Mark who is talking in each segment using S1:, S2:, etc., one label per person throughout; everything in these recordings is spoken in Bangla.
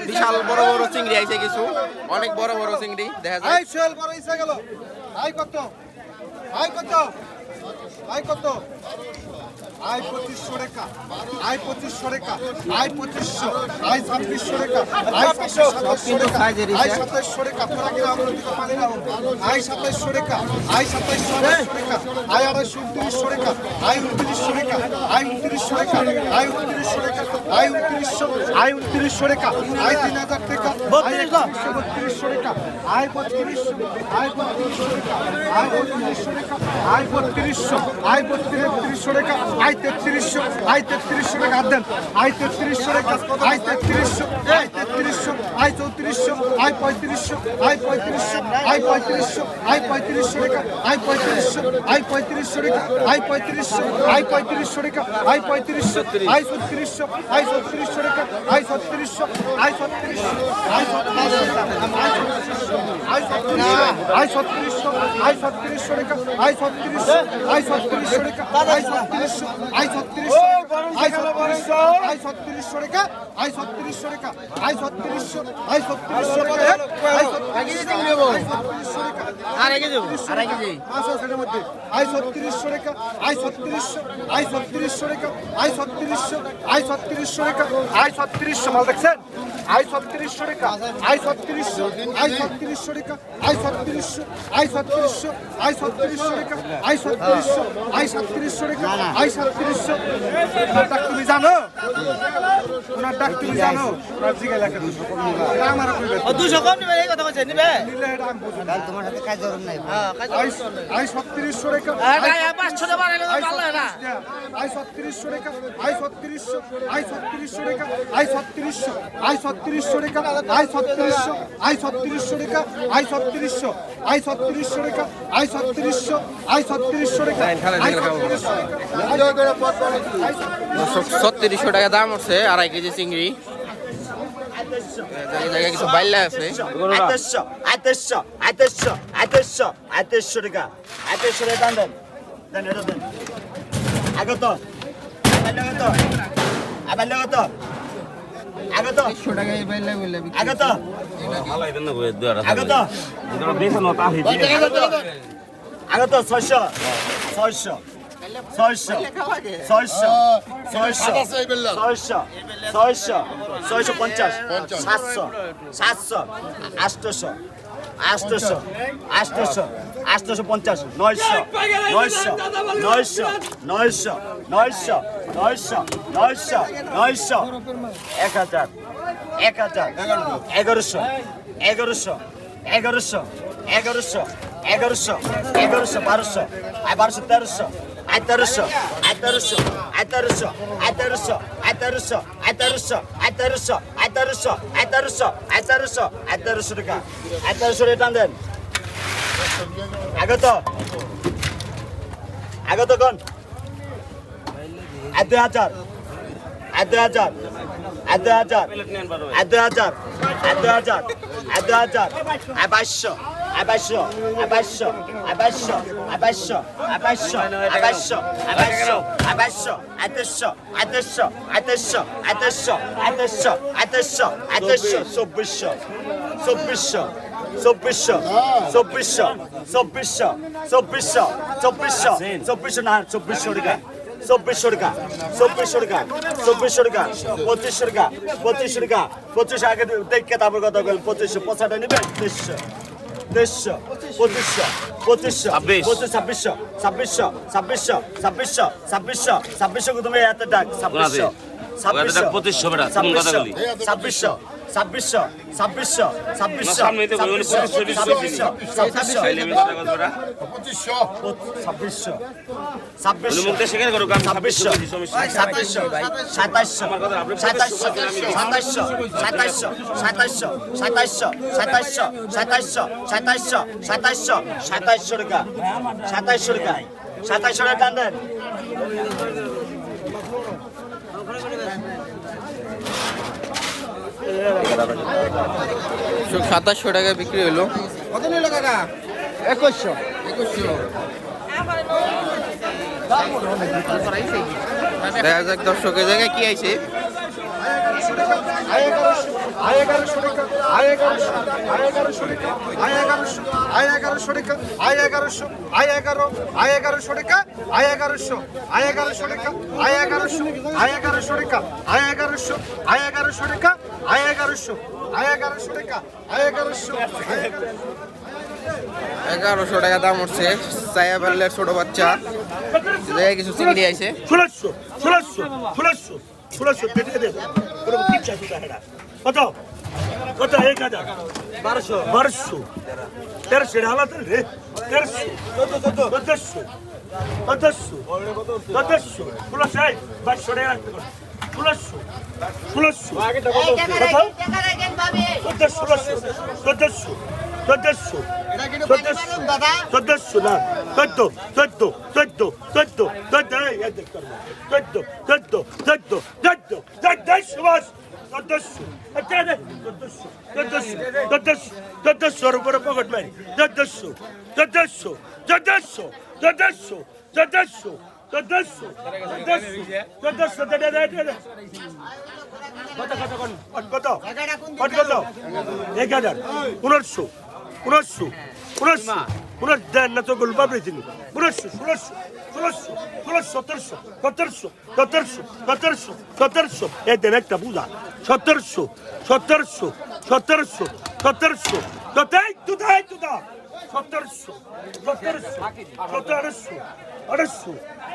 S1: বিশাল বড় বড় চিংড়ি আইছে কিছু, অনেক বড় বড় চিংড়ি দেখা যায়।
S2: আয় 2500 টাকা, আয় 2500 টাকা, আয় 2500, আয় 2600 টাকা, আয় 2700 টাকা, আয় 2700 টাকা, তোরা কি আমার দিকে পানি নাও, আয় 2700 টাকা, আয় 2700 টাকা, আয় 2829 টাকা, আয় 2900 টাকা, আয় 2900 টাকা, আয় 2900 টাকা, আয় 2900, আয় 2900 টাকা, আয় 3000 টাকা, 3200 টাকা, আয় 3200, আয় 3200 টাকা, আয় 3200 টাকা, আয় 3200, আয় 3200 টাকা, আয় 3300, আয় 3300 টাকা দেন, আয় 3300 টাকা, আয় 3300, আয় 3300, আয় 3400, আয় 3500, আয় 3500, আয় 3500, আয় 3500 টাকা, আয় 3500, আয় 3500 টাকা, আয় 3500, আয় 3500 টাকা, আয় 3500, আয় 3600, আয় 3600 টাকা, আয় 3600, আয় 3600, আয় 3600, আয় 3600, আয় 3600 টাকা, আয় 3600, আয় 3600 টাকা, আয় 3600, আয় 3600, আয় 3600, আয় 3600 টাকা, আয় 3600 টাকা, আয় 3600, আয় 3600 টাকা, আয় 3600 টাকা, আয় 3600, আয় 3600 টাকা, আয় 3600, আয় 3600 টাকা, আয় 3600 মাল দেখছেন, আয় 3600 টাকা, আয় 3600, আয় 3600 টাকা, আয় 3600, আয় 3600, আয় 3600 টাকা, আয় 3600, আয় 3700 টাকা, আয় 3700। ওনার ডাক তুমি জানো, ওনার ডাক তুমি জানো, ওনার জিগে লেখা আমার
S3: ও 200 কম নিবে, এই কথা কইছে নিবে
S4: তোমার সাথে কাজ ধরুন নাই।
S2: আয় 3700 টাকা,
S3: আয় 500 টাকা বাড়াইলে ভালো হয় না।
S2: আয় 3700 টাকা, আয় 3700, আয় 3700 টাকা, আয় 3700, আয় 3700 টাকা, আয় 3700, আয় 3700 টাকা, আয় 3700, আয় 3700 টাকা, আয় 3700, আয় 3700 টাকা, আয়
S1: 3600 টাকা দাম হচ্ছে 2.5 কেজি চিংড়ি। জায়গায় কিছু বাইলা আছে।
S3: 3800 3800 3800 3800 3800 টাকা 3800 টাকা দাম দেন, দেন এটা দেন আগত আগত আগত আগত
S1: 100 টাকা এই বাইলা বললে
S3: আগত আগত আগত 600 600 600 600 600 600 650 700 700 800 800 800 850 900 900 900 900 900 900 900 900 1000 1000 1100 1100 1100 1100 1100 1100 1200 I 1200 1300 I 1300 I 1300 I 1300 I 1300 I 1300 I 1300 I 1300 I 1300 I 1300 I 1300 I 1300 টাকা আই 1300 টাকা টান দেন আগত আগত কোন I 2000 I 2000 I 2000 I 2000 I 2000 I 2000 I 2200 Abaixo, abaixo, abaixo, abaixo, abaixo, abaixo, abaixo, abaixo, atenção, atenção, atenção, atenção, atenção, atenção, atenção, sou bicho, sou bicho, sou bicho, sou bicho, sou bicho, sou bicho, sou bicho, sou bicho na, sou bicho ligar. 2400 টাকা 2400 টাকা 2400 টাকা 2500 টাকা 2500 টাকা 25 আগে দেখে তারপর কথা বলেন 2500 পয়সাটা নেবেন 2300 2300 2500 2500 2600 2600 2600 2600 2600 2600 কত তুমি এত ডাক 2600 2600 2500 বেটা তুমি কথা বলি 2600 2600 2600 2600 সামনে তো বলি 2500 2600 খাইলে বেশি টাকা বেটা 2500 2600 মুখে শেখার করো কাম 2600 2700 ভাই 2700 আমার কথা আপনি 2700 2700 2700 2700 টাকা 2700 টাকা 2700 টাকা টান দেন
S1: সাতাশশো টাকা বিক্রি হলো।
S2: কত নিল কাকা 2100
S1: দেখা যাক দর্শকের জায়গায় কি আইছে।
S2: টাকা আয় 1100 আয় 1100 টাকা আয় 1100 আয় 1100 টাকা আয় 1100 আয় 1100 টাকা আয় 1100 আয় 11 আয় 1100 টাকা আয় 1100 আয় 1100 টাকা আয় 1100 আয় 1100 টাকা আয় 1100 আয় 1100 টাকা আয় 1100 আয় 1100 টাকা আয় 1100
S1: 1100 টাকা দাম উঠছে সায়া বেলের ছোট বাচ্চা কিছু চিংড়ি আইছে
S3: 1600 কেটে দে পুরো কি চাই কত কত 1000 1200 1300 হালাত রে 1300 1400 প্লাস 2200 টাকা রাখতে পারো 1600 দেন না তো গোল বাবরে দিন 1700 এ দেন একটা বুঝা 1700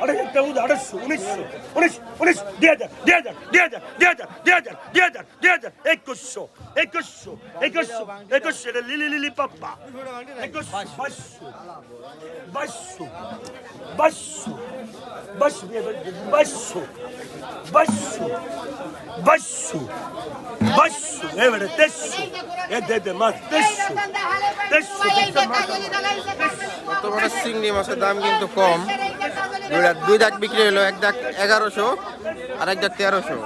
S3: আরে একটা বুঝা 1900 2100 এটা লিলি পাপ্পা 2200 এবারে 2300
S1: বর্তমানে চিংড়ি মাছের দাম কিন্তু কম দুই দাগ বিক্রি হলো এক দাগ 1100 আর এক দাগ 1300